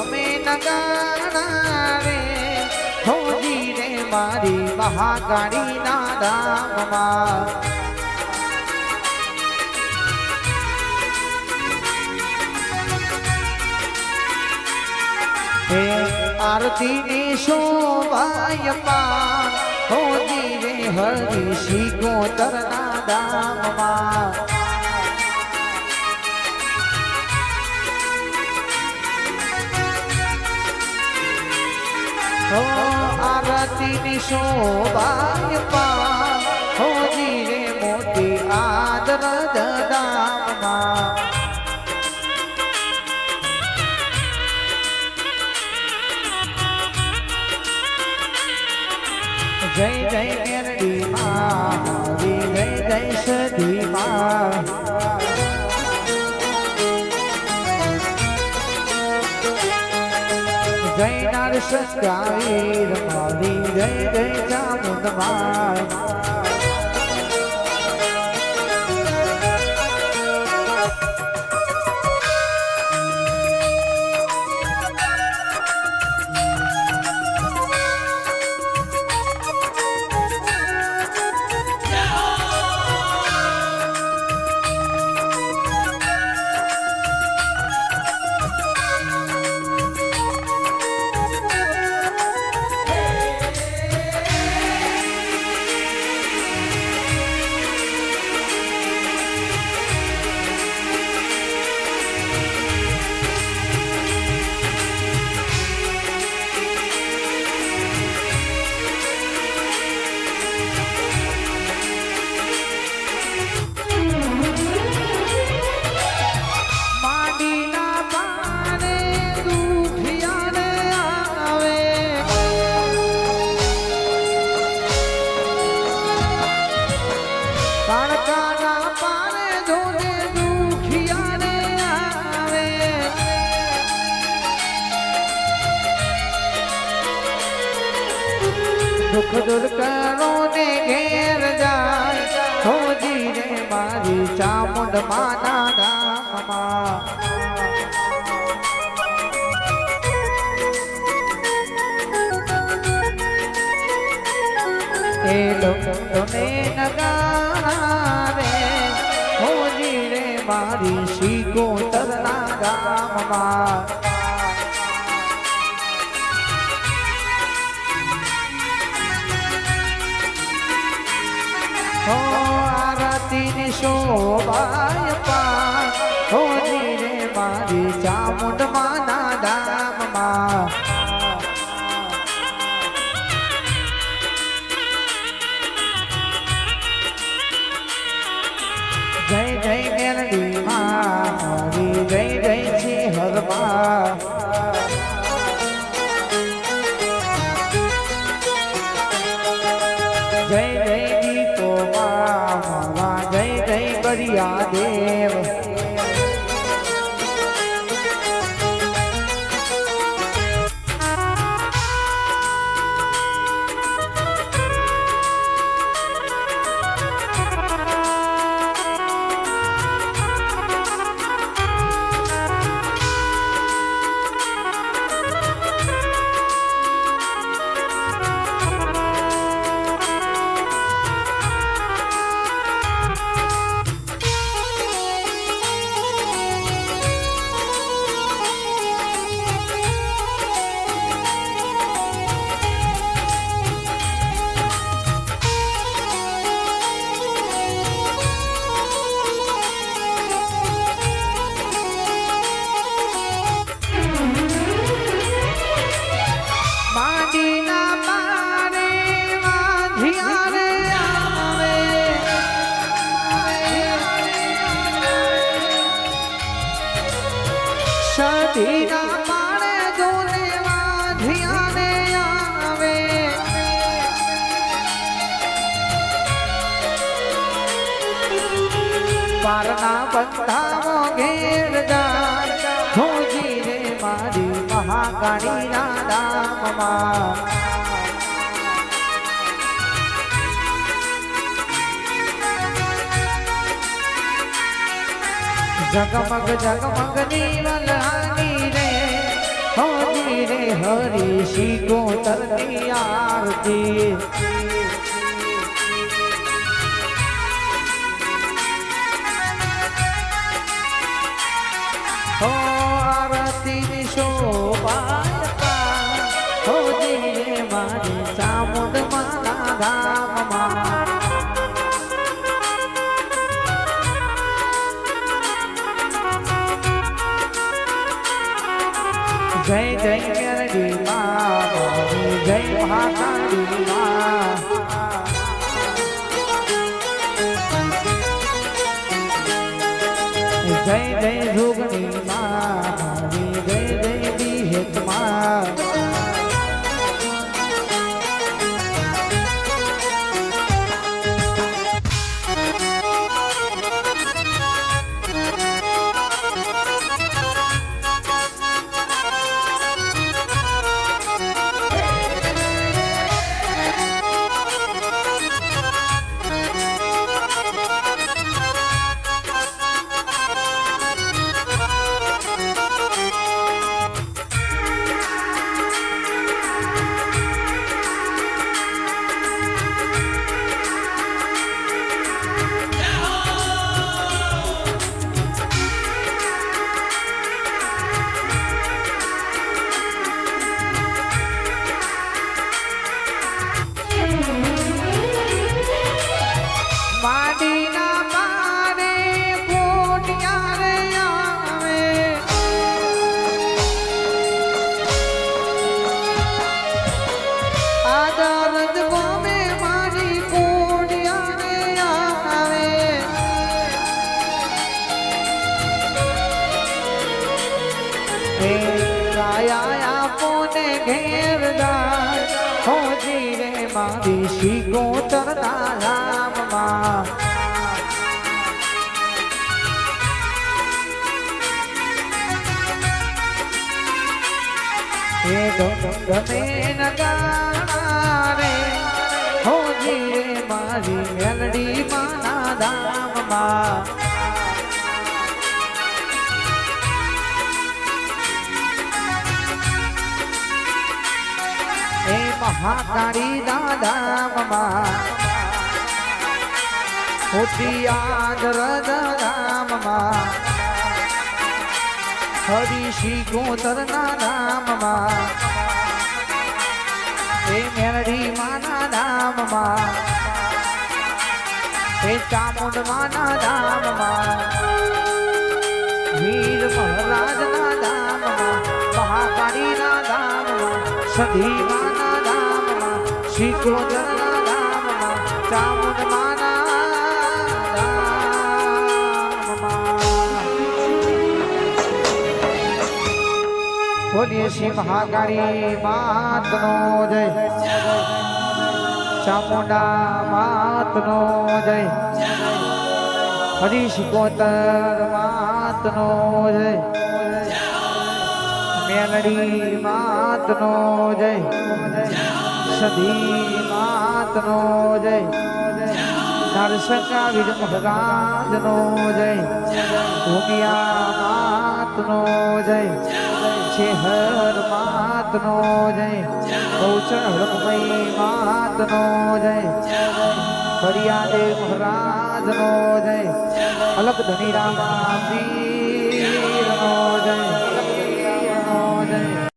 તમે નગાણા રે હોજી રે મારી મહાકાળી ના ધામમાં હે આરતી ની શોભાય પાન હોજી રે હરી શિકોતર ના ધામમાં आरती नि शोभाय पान होजी रे मोती आदर दाम जय जय मेरडी माँ जय जय सदी माँ जय नरसंहार माली जय जय चामुंडमाई दुख दूर करो ने घेर जाय होजी रे मारी चामुंड माना धाममा ए लोग तने नगाना रे होजी रे मारी शिकोतर ना धाममा हो आरती नि शोभाय पान होजी रे मारी चामुंड माना धाममा जय जय मेरडी माँ जय जय श्री हर माँ जय जय गीतो मामा जय जय बरिया देव सदीना पाणे जोने वाधियाने आवे पारना बंधाओ घेर जाय होजी रे मारी महाकाली ना धाममा जगमग जगमग नीवलानी रे हो જય હરી શિકોતરની આરતી હો આરતી શોભાતા હો જય મારી ચામુંડ માના ધામમાં જય જય મેરડી માં જય મહાકાળી માં જય જય જોગણી માં જય જય વિહેત માં મારી શિકોતરના ધામમાં એ ગમે નગારે હો જીરે મારી મેલડી માના ધામમાં મહાકાળી દાદામાં હોટિયાર દાદામાં હરી શિકોતરના ધામમાં એ મેરડી માના ધામમાં એ ચામુંડ માના ધામમાં વીર મહારાજના ધામમાં મહાકાળીના ધામમાં સધી માના શિકોતરના ધામમાં ચામુંડ માના ધામમાં બોલીએ શ્રી મહાકાળી માતનો જય ચામુંડા માતનો જય હરી શિકોતર માતનો જય મેલડી માતનો જય સધી માતનો જય નરસંગા વિજ મહારાજનો જય ભૂમિયા માતનો જય છેહર માતનો જય ગૌચર હરમય માતનો જય ફરિયાદે મહારાજનો જય અલગ ધની રામાજી